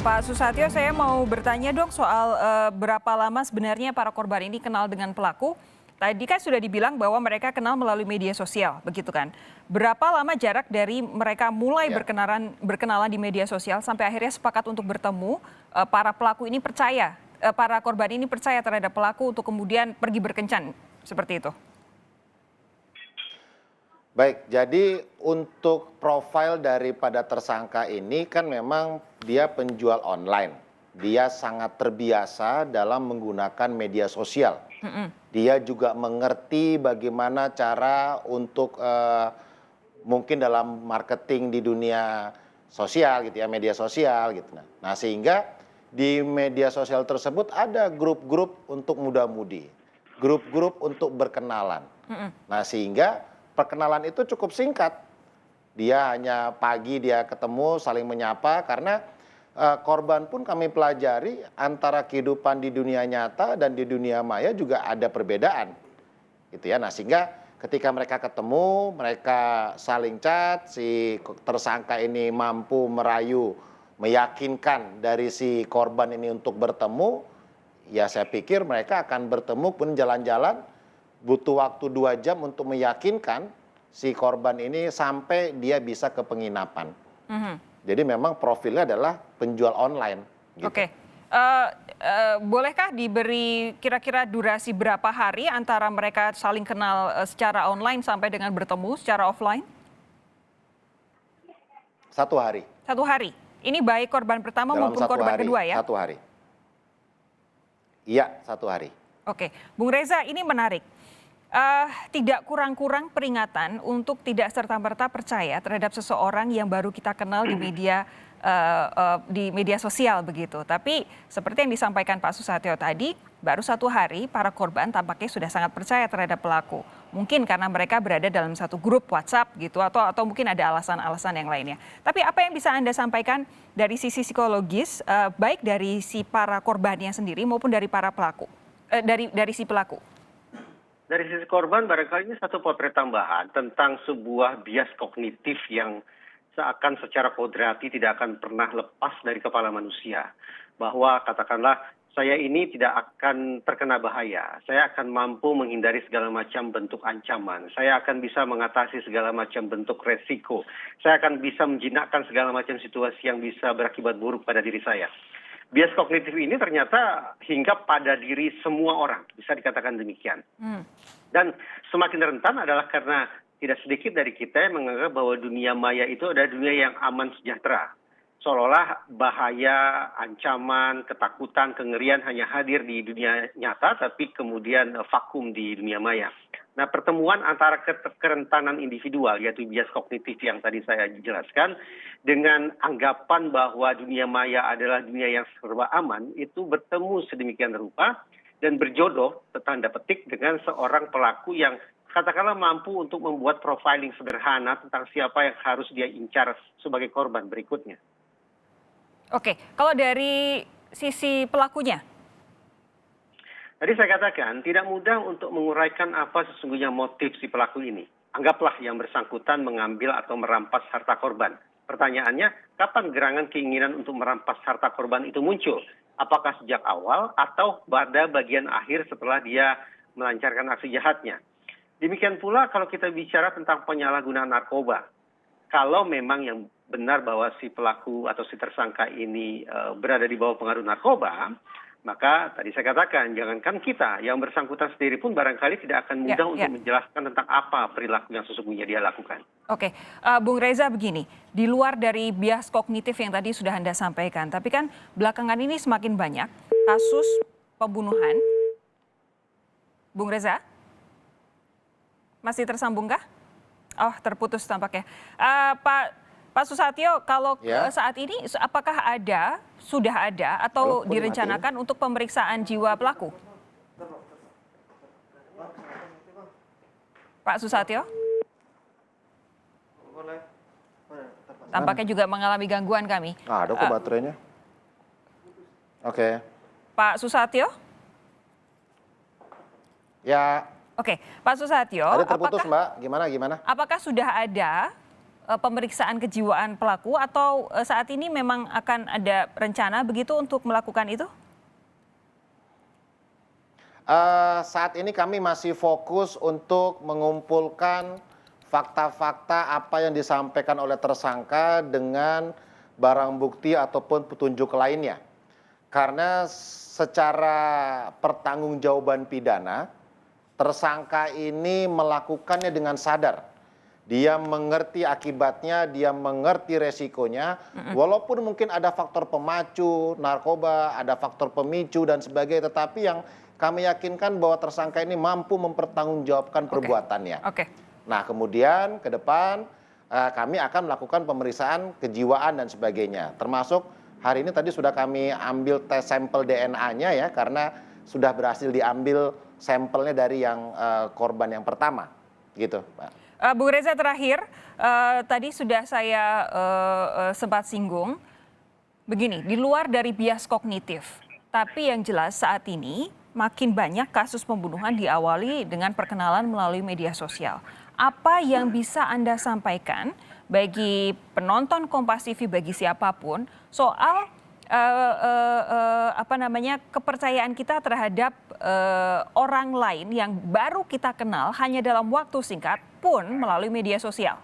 Pak Susatyo, saya mau bertanya dong soal berapa lama sebenarnya para korban ini kenal dengan pelaku. Tadi kan sudah dibilang bahwa mereka kenal melalui media sosial, begitu kan? Berapa lama jarak dari mereka mulai Ya. berkenalan di media sosial sampai akhirnya sepakat untuk bertemu, para pelaku ini percaya, para korban ini percaya terhadap pelaku untuk kemudian pergi berkencan, seperti itu? Baik, jadi untuk profil daripada tersangka ini kan memang dia penjual online. Dia sangat terbiasa dalam menggunakan media sosial. Dia juga mengerti bagaimana cara untuk mungkin dalam marketing di dunia sosial gitu ya, media sosial gitu. Nah, sehingga di media sosial tersebut ada grup-grup untuk muda-mudi, grup-grup untuk berkenalan. Nah, sehingga perkenalan itu cukup singkat. Dia hanya pagi dia ketemu saling menyapa karena korban pun kami pelajari antara kehidupan di dunia nyata dan di dunia maya juga ada perbedaan. Gitu ya. Nah, sehingga ketika mereka ketemu, mereka saling chat, si tersangka ini mampu merayu, meyakinkan dari si korban ini untuk bertemu, ya saya pikir mereka akan bertemu pun jalan-jalan butuh waktu 2 jam untuk meyakinkan si korban ini sampai dia bisa ke penginapan. Jadi memang profilnya adalah penjual online. Gitu. Oke. Bolehkah diberi kira-kira durasi berapa hari antara mereka saling kenal secara online sampai dengan bertemu secara offline? 1 hari. 1 hari. Ini baik korban pertama Dalam maupun 1 korban hari, kedua ya? 1 hari. Iya, 1 hari. Oke, Bung Reza, ini menarik. Tidak kurang-kurang peringatan untuk tidak serta-merta percaya terhadap seseorang yang baru kita kenal di media sosial begitu. Tapi seperti yang disampaikan Pak Susatyo tadi, baru 1 hari para korban tampaknya sudah sangat percaya terhadap pelaku. Mungkin karena mereka berada dalam satu grup WhatsApp gitu, atau mungkin ada alasan-alasan yang lainnya. Tapi apa yang bisa Anda sampaikan dari sisi psikologis, baik dari si para korbannya sendiri maupun dari para pelaku, dari si pelaku? Dari sisi korban barangkali ini satu potret tambahan tentang sebuah bias kognitif yang seakan secara kodrati tidak akan pernah lepas dari kepala manusia. Bahwa katakanlah saya ini tidak akan terkena bahaya, saya akan mampu menghindari segala macam bentuk ancaman, saya akan bisa mengatasi segala macam bentuk resiko, saya akan bisa menjinakkan segala macam situasi yang bisa berakibat buruk pada diri saya. Bias kognitif ini ternyata hinggap pada diri semua orang, bisa dikatakan demikian. Dan semakin rentan adalah karena tidak sedikit dari kita yang menganggap bahwa dunia maya itu adalah dunia yang aman sejahtera. Seolah-olah bahaya, ancaman, ketakutan, kengerian hanya hadir di dunia nyata, tapi kemudian vakum di dunia maya. Nah, pertemuan antara kerentanan individual, yaitu bias kognitif yang tadi saya jelaskan, dengan anggapan bahwa dunia maya adalah dunia yang serba aman, itu bertemu sedemikian rupa dan berjodoh, tanda petik, dengan seorang pelaku yang katakanlah mampu untuk membuat profiling sederhana tentang siapa yang harus dia incar sebagai korban berikutnya. Oke, kalau dari sisi pelakunya? Tadi saya katakan tidak mudah untuk menguraikan apa sesungguhnya motif si pelaku ini. Anggaplah yang bersangkutan mengambil atau merampas harta korban. Pertanyaannya, kapan gerangan keinginan untuk merampas harta korban itu muncul? Apakah sejak awal atau pada bagian akhir setelah dia melancarkan aksi jahatnya? Demikian pula kalau kita bicara tentang penyalahgunaan narkoba. Kalau memang yang benar bahwa si pelaku atau si tersangka ini berada di bawah pengaruh narkoba, maka tadi saya katakan, jangankan kita, yang bersangkutan sendiri pun barangkali tidak akan mudah untuk menjelaskan tentang apa perilaku yang sesungguhnya dia lakukan. Oke, Bung Reza begini, di luar dari bias kognitif yang tadi sudah Anda sampaikan, tapi kan belakangan ini semakin banyak kasus pembunuhan. Bung Reza? Masih tersambungkah? Oh, terputus tampaknya. Pak Susatyo, kalau saat ini apakah sudah ada atau direncanakan untuk pemeriksaan jiwa pelaku? Pak Susatyo? Tampaknya juga mengalami gangguan kami. Ada kok baterainya. Oke. Pak Susatyo? Ya. Oke, Pak Susatyo. Ada terputus, Mbak. Gimana? Apakah sudah ada pemeriksaan kejiwaan pelaku atau saat ini memang akan ada rencana begitu untuk melakukan itu? Saat ini kami masih fokus untuk mengumpulkan fakta-fakta apa yang disampaikan oleh tersangka dengan barang bukti ataupun petunjuk lainnya. Karena secara pertanggungjawaban pidana, tersangka ini melakukannya dengan sadar. Dia mengerti akibatnya, dia mengerti resikonya, walaupun mungkin ada faktor pemacu, narkoba, ada faktor pemicu dan sebagainya, tetapi yang kami yakinkan bahwa tersangka ini mampu mempertanggungjawabkan perbuatannya. Oke. Nah, kemudian ke depan kami akan melakukan pemeriksaan kejiwaan dan sebagainya. Termasuk hari ini tadi sudah kami ambil tes sampel DNA-nya ya, karena sudah berhasil diambil sampelnya dari yang korban yang pertama. Gitu, Pak. Bung Reza, terakhir, tadi sudah saya sempat singgung, begini, di luar dari bias kognitif, tapi yang jelas saat ini makin banyak kasus pembunuhan diawali dengan perkenalan melalui media sosial. Apa yang bisa Anda sampaikan bagi penonton Kompas TV, bagi siapapun, soal kepercayaan kita terhadap orang lain yang baru kita kenal hanya dalam waktu singkat pun melalui media sosial?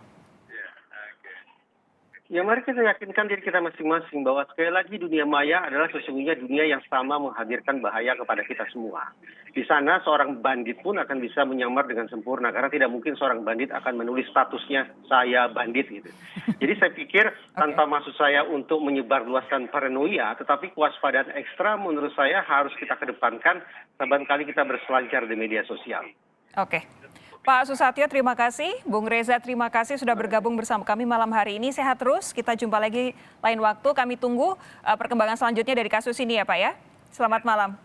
Ya, mari kita yakinkan diri kita masing-masing bahwa sekali lagi dunia maya adalah sesungguhnya dunia yang sama menghadirkan bahaya kepada kita semua. Di sana seorang bandit pun akan bisa menyamar dengan sempurna karena tidak mungkin seorang bandit akan menulis statusnya saya bandit gitu. Jadi saya pikir tanpa maksud saya untuk menyebarluaskan paranoia, tetapi kewaspadaan ekstra menurut saya harus kita kedepankan saban kali kita berselancar di media sosial. Oke. Pak Susatyo, terima kasih. Bung Reza, terima kasih sudah bergabung bersama kami malam hari ini. Sehat terus, kita jumpa lagi lain waktu. Kami tunggu perkembangan selanjutnya dari kasus ini ya Pak ya. Selamat malam.